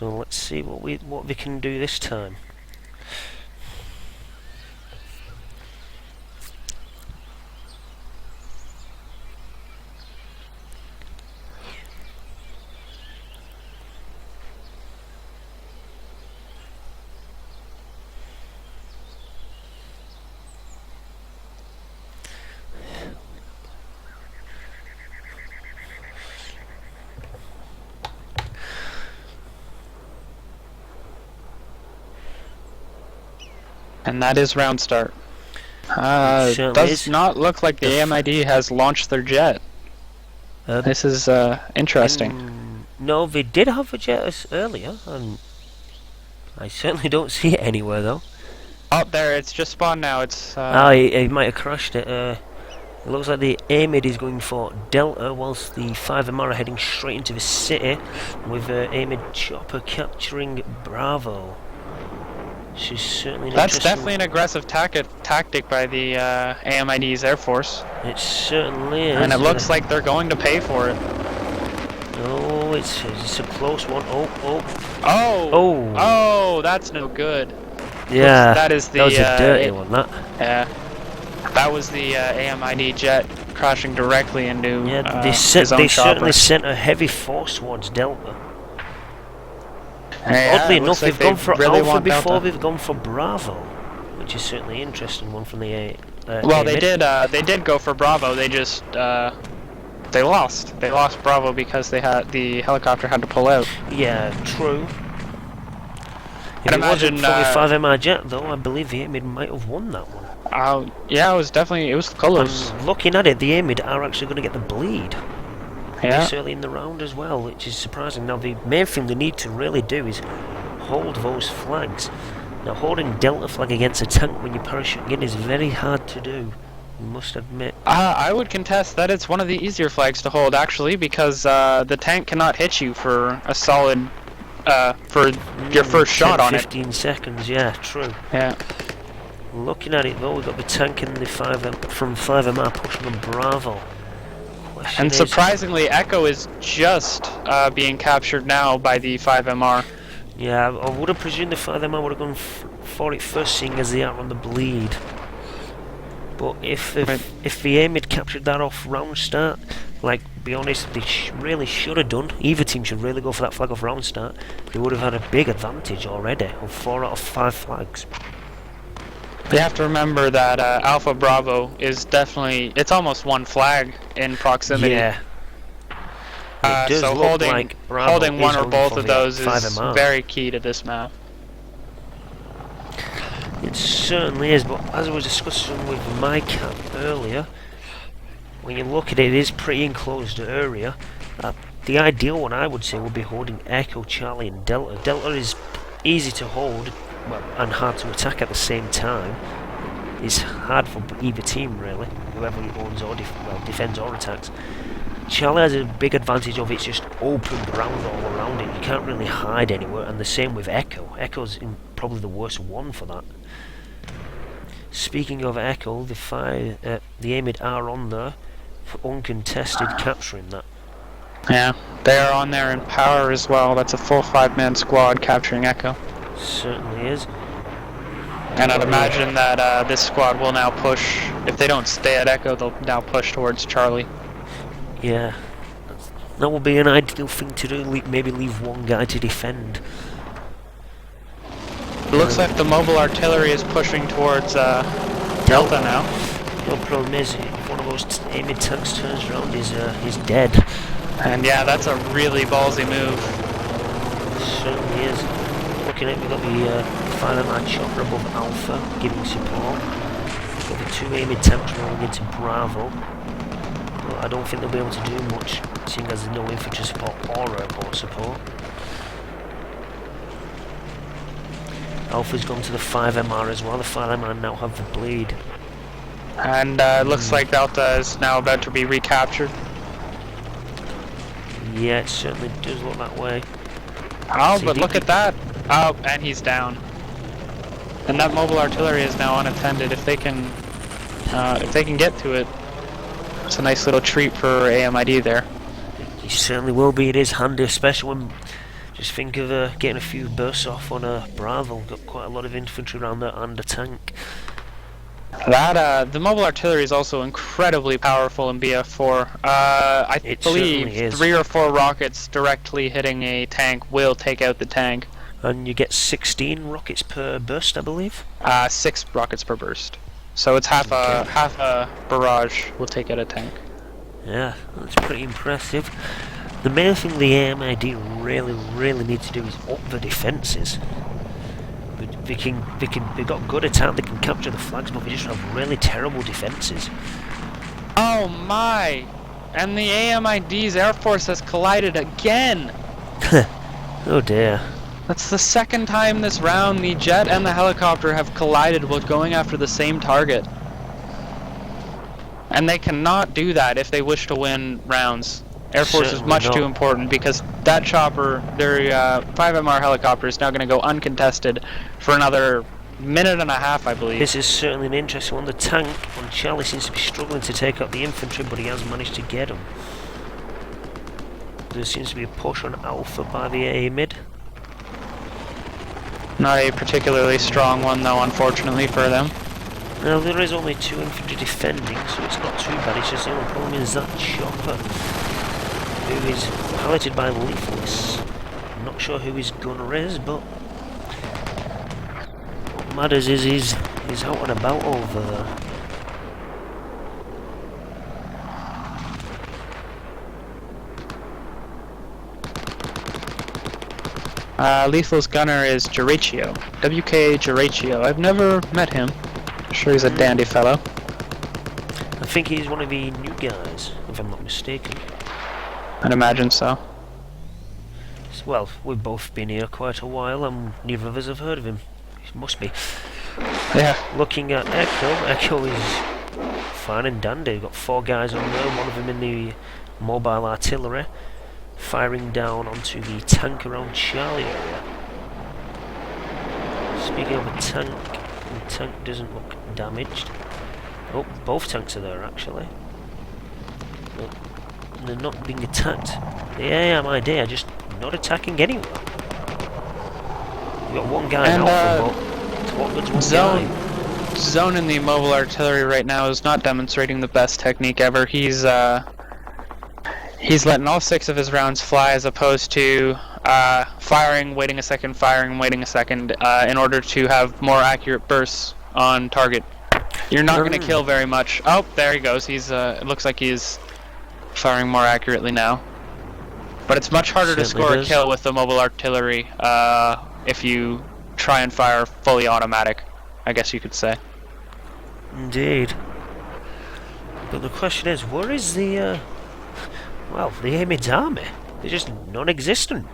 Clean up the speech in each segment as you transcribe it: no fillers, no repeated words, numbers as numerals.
So let's see what we can do this time. And that is round start. Certainly Does is. not look like the AMID has launched their jet. This is interesting. No, they did have a jet earlier, and I certainly don't see it anywhere though. Oh, there, it's just spawned now. It's He might have crashed it. It looks like the AMID is going for Delta, whilst the 5MR are heading straight into the city, with AMID chopper capturing Bravo. She's certainly an That's definitely an aggressive tactic by the AMID's Air Force. It certainly is. And it looks like they're going to pay for it. Oh, it's a close one. Oh, that's no good. Yeah, that was a dirty one, that. Yeah, that was the AMID jet crashing directly into they his own certainly sent a heavy force towards Delta. Yeah, oddly enough, they've gone for Alpha before they've gone for Bravo, which is certainly an interesting one from the well, AMID. they did go for Bravo. They just they lost. They lost Bravo because the helicopter had to pull out. Yeah, true. If And it wasn't imagine for the 5MR jet, though, I believe the AMID might have won that one. Yeah, it was close. And looking at it, the AMID are actually going to get the bleed. Yeah. Early in the round as well, which is surprising. Now, the main thing they need to really do is hold those flags. Now, holding Delta flag against a tank when you're parachuting in is very hard to do, you must admit. I would contest that it's one of the easier flags to hold, actually, because the tank cannot hit you for a solid, for your first shot on 15 seconds, yeah, true. Yeah. Looking at it though, we've got the tank and the 5MR pushing on Bravo. And surprisingly, Echo is just being captured now by the 5MR. Yeah, I would have presumed the 5MR would have gone for it first, seeing as they are on the bleed. But if the AMID captured that off round start, like, be honest, they really should have done. Either team should really go for that flag off round start. They would have had a big advantage already of 4 out of 5 flags. You have to remember that Alpha Bravo is definitely, it's almost one flag in proximity. Yeah. So holding one or both of those is very key to this map. It certainly is, but as I was discussing with my cap earlier, when you look at it, it is pretty enclosed area. The ideal one, I would say, would be holding Echo, Charlie and Delta. Delta is easy to hold, well, and hard to attack at the same time. It's hard for either team, really, whoever owns or defends or attacks. Charlie has a big advantage of it's just open ground all around it. You can't really hide anywhere, and the same with Echo. Echo's probably the worst one for that. Speaking of Echo, the AMID are on there, uncontested, capturing that. Yeah, they are on there in power as well. That's a full 5-man squad capturing Echo. Certainly is. And I'd imagine that this squad will now push, if they don't stay at Echo, they'll now push towards Charlie. Yeah, that would be an ideal thing to do, maybe leave one guy to defend. It looks like the mobile artillery is pushing towards Delta now. The problem is, if one of those AMID tanks turns around, he's dead. And yeah, that's a really ballsy move. It certainly is. Looking at it, we've got the 5MR chopper above Alpha, giving support. We've got the 2 AMID tanks rolling into Bravo. But I don't think they'll be able to do much, seeing as there's no infantry support or airport support. Alpha's gone to the 5MR as well. The 5MR now have the bleed. And it looks like Delta is now about to be recaptured. Yeah, it certainly does look that way. Oh, but look at that! Oh, and he's down. And that mobile artillery is now unattended. If they can get to it, it's a nice little treat for AMID there. It certainly will be. It is handy, especially when Just think of getting a few bursts off on a Bravo. Got quite a lot of infantry around there and a tank. That the mobile artillery is also incredibly powerful in BF4. I believe 3 or 4 rockets directly hitting a tank will take out the tank. And you get 16 rockets per burst, I believe. 6 rockets per burst. So it's half a barrage will take out a tank. Yeah, that's pretty impressive. The main thing the AMID really need to do is up the defences. They've got good attack, they can capture the flags, but they just have really terrible defences. Oh my! And the AMID's Air Force has collided again! Oh dear. That's the second time this round the jet and the helicopter have collided while going after the same target. And they cannot do that if they wish to win rounds. Air Force is much too important because that chopper, their 5MR helicopter, is now going to go uncontested for another minute and a half, I believe. This is certainly an interesting one. The tank on Charlie seems to be struggling to take out the infantry, but he has managed to get him. There seems to be a push on Alpha by the AMID. Not a particularly strong one, though, unfortunately for them. Now, there is only 2 infantry defending, so it's not too bad. It's just the only problem is that chopper, who is piloted by Lethalus. I'm not sure who his gunner is, but what matters is he's out and about over there. Lethal's gunner is Geraccio. WK Geraccio. I've never met him. I'm sure he's a dandy fellow. I think he's one of the new guys, if I'm not mistaken. I'd imagine so. Well, we've both been here quite a while and neither of us have heard of him. He must be. Yeah. Looking at Echo is fine and dandy. We've got 4 guys on there, one of them in the mobile artillery, firing down onto the tank around Charlie area. Speaking of a tank, the tank doesn't look damaged. Oh, both tanks are there actually. But they're not being attacked. The AMID are just not attacking anywhere. We've got one guy in Alpha, but what good's one guy? Zone in the mobile artillery right now is not demonstrating the best technique ever. He's letting all 6 of his rounds fly as opposed to firing, waiting a second, firing, waiting a second, in order to have more accurate bursts on target. You're not going to kill very much. Oh, there he goes. He's it looks like he's firing more accurately now. But it's much harder to score a kill with the mobile artillery if you try and fire fully automatic, I guess you could say. Indeed. But the question is, where is the AMID's army? They're just non-existent.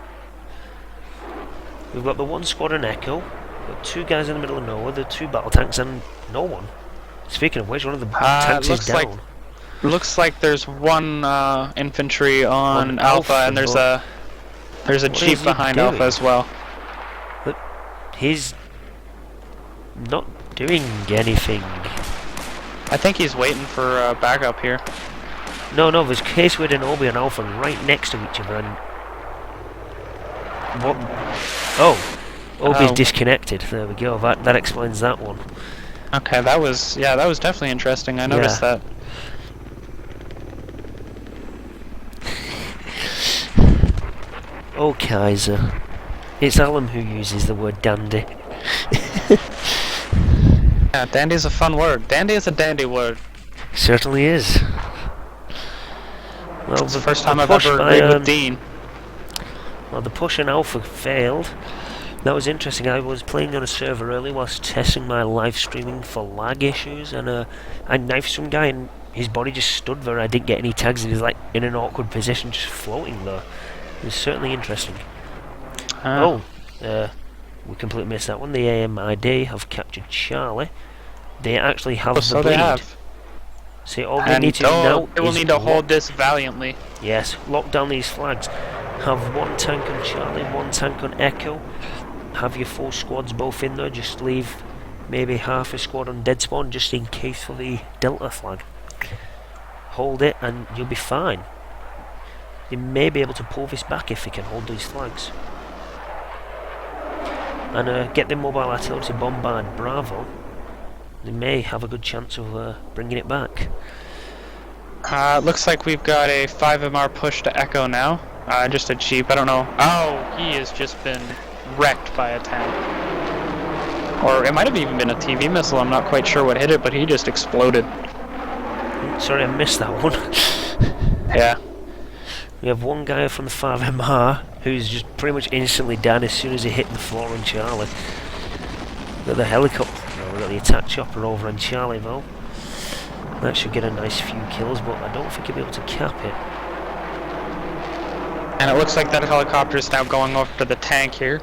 We've got the 1 squadron Echo, we've got 2 guys in the middle of nowhere, the 2 battle tanks, and no one. Speaking of which, one of the tanks is down. Looks like there's 1 infantry on Alpha, and there's a jeep behind Alpha as well. But he's not doing anything. I think he's waiting for backup here. No, there's Caseward and Obi and Alpha right next to each other, and what? Oh, Obi's disconnected. There we go. That explains that one. Okay, that was definitely interesting. I noticed that. Oh, Kaiser. It's Alan who uses the word dandy. Yeah, dandy's a fun word. Dandy is a dandy word. Certainly is. Well, it's the first time I've ever agreed with Dean. Well, the push on Alpha failed. That was interesting. I was playing on a server earlier whilst testing my live streaming for lag issues, and I knifed some guy and his body just stood there. I didn't get any tags, and he was like in an awkward position just floating there. It was certainly interesting. We completely missed that one. The AMID have captured Charlie. They actually have the lead. See, all they need to do now they will need to hold this valiantly. Yes, lock down these flags. Have 1 tank on Charlie, 1 tank on Echo. Have your 4 squads both in there. Just leave maybe half a squad on dead spawn just in case for the Delta flag. Hold it and you'll be fine. You may be able to pull this back if you can hold these flags. and get the mobile artillery to bombard Bravo, they may have a good chance of bringing it back. Looks like we've got a 5MR push to Echo now. Just a Jeep, I don't know. Oh, he has just been wrecked by a tank. Or it might have even been a TV missile, I'm not quite sure what hit it, but he just exploded. Sorry, I missed that one. Yeah. We have one guy from the 5MR who's just pretty much instantly down as soon as he hit the floor on Charlie. We've got the helicopter, we've got the attack chopper over on Charlie though. That should get a nice few kills, but I don't think he'll be able to cap it. And it looks like that helicopter is now going over to the tank here.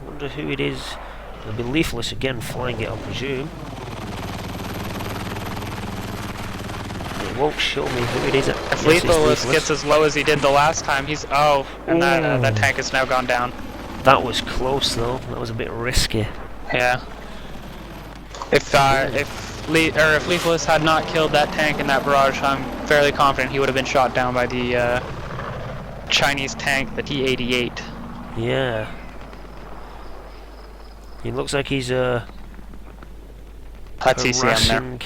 Wonder who it is. It'll be Leafless again flying it, I presume. It won't show me who it is. If Leafless gets as low as he did the last time, he's... Oh, and that tank has now gone down. That was close though. That was a bit risky. Yeah. If Leafless had not killed that tank in that barrage, I'm fairly confident he would have been shot down by the Chinese tank, the T-88. Yeah. He looks like he's That's ECM there.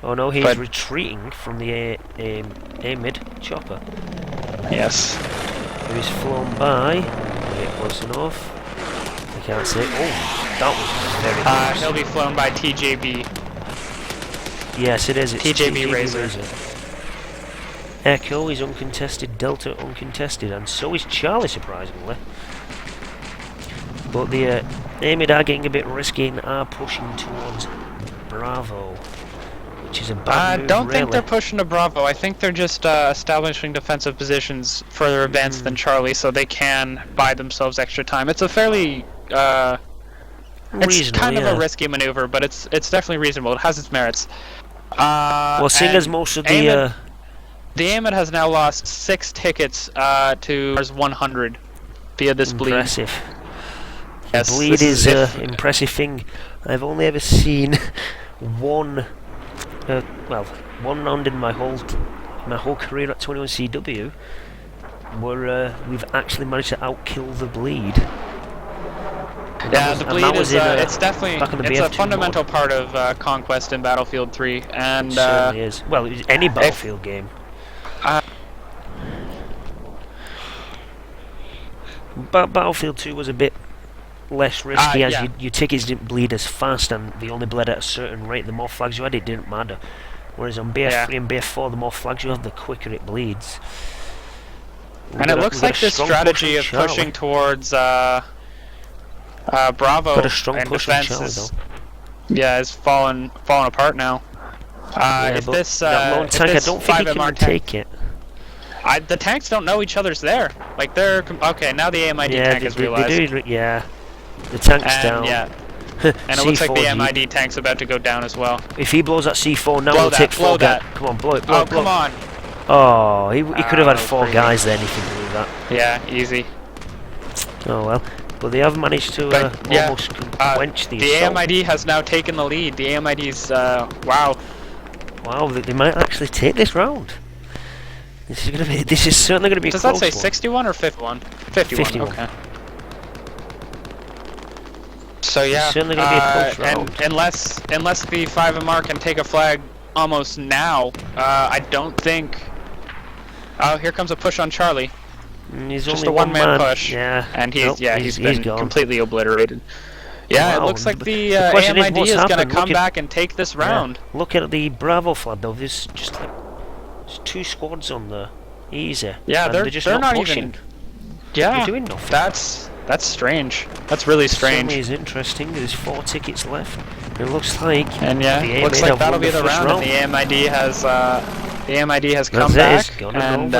Oh no, he's retreating from the AMID chopper. Yes. He's flown by. Get close enough. I can't see. Oh, that was very close. He'll be flown by TJB. Yes, it is. It's TJB Razor. Echo is uncontested, Delta uncontested, and so is Charlie, surprisingly. But the AMID are getting a bit risky and are pushing towards Bravo, which is a bad move, I don't think really. they're pushing to Bravo. I think they're just establishing defensive positions further advanced than Charlie, so they can buy themselves extra time. It's a fairly it's kind of a risky maneuver, but it's definitely reasonable. It has its merits. Well, seeing as most of the AMID has now lost 6 tickets to 100 via this bleed. Impressive. Yes, the bleed is an impressive thing. I've only ever seen one round in my whole career at 21CW where we've actually managed to outkill the bleed. Yeah, the bleed is it's definitely it's a fundamental part of Conquest in Battlefield 3, and it certainly is. Well, any Battlefield game. Battlefield 2 was a bit less risky, as your tickets didn't bleed as fast, and they only bled at a certain rate. The more flags you had, it didn't matter. Whereas on BF3 and BF4, the more flags you have, the quicker it bleeds. And it looks like this strategy of pushing towards Bravo got a strong and push defense Charlie, is, is fallen apart now. If this that lone tank, I don't think he can take it. The tanks don't know each other's there. Like they're okay now. The AMID tank has realized. Yeah, the tank's down. Yeah, and it looks like the AMID tank's about to go down as well. If he blows that C4 now, we'll take 4 guys. Come on, blow it, blow it, blow it. Come on. Oh, he could have had 4 guys then if he blew that. Yeah, easy. Oh well. But they have managed to almost quench the assault. AMID has now taken the lead. The AMID's wow. Wow, they might actually take this round. This is certainly going to be a close one. Does that say 61 or 51? 51. Okay. So yeah, it's certainly going to be a close round. And unless the 5MR can take a flag almost now, I don't think. Oh, here comes a push on Charlie. He's just only a one-man push. Yeah, and he's been completely obliterated. Yeah, wow. It looks like the AMID is going to come back and take this round. Yeah. Look at the Bravo flag though. There's just like 2 squads on there. Easy. Yeah, they're just not pushing. Even. Yeah, they're doing nothing. That's strange. That's really strange. It is interesting. There's 4 tickets left. It looks like. And yeah, looks like that'll be the round. And the AMID has come back and.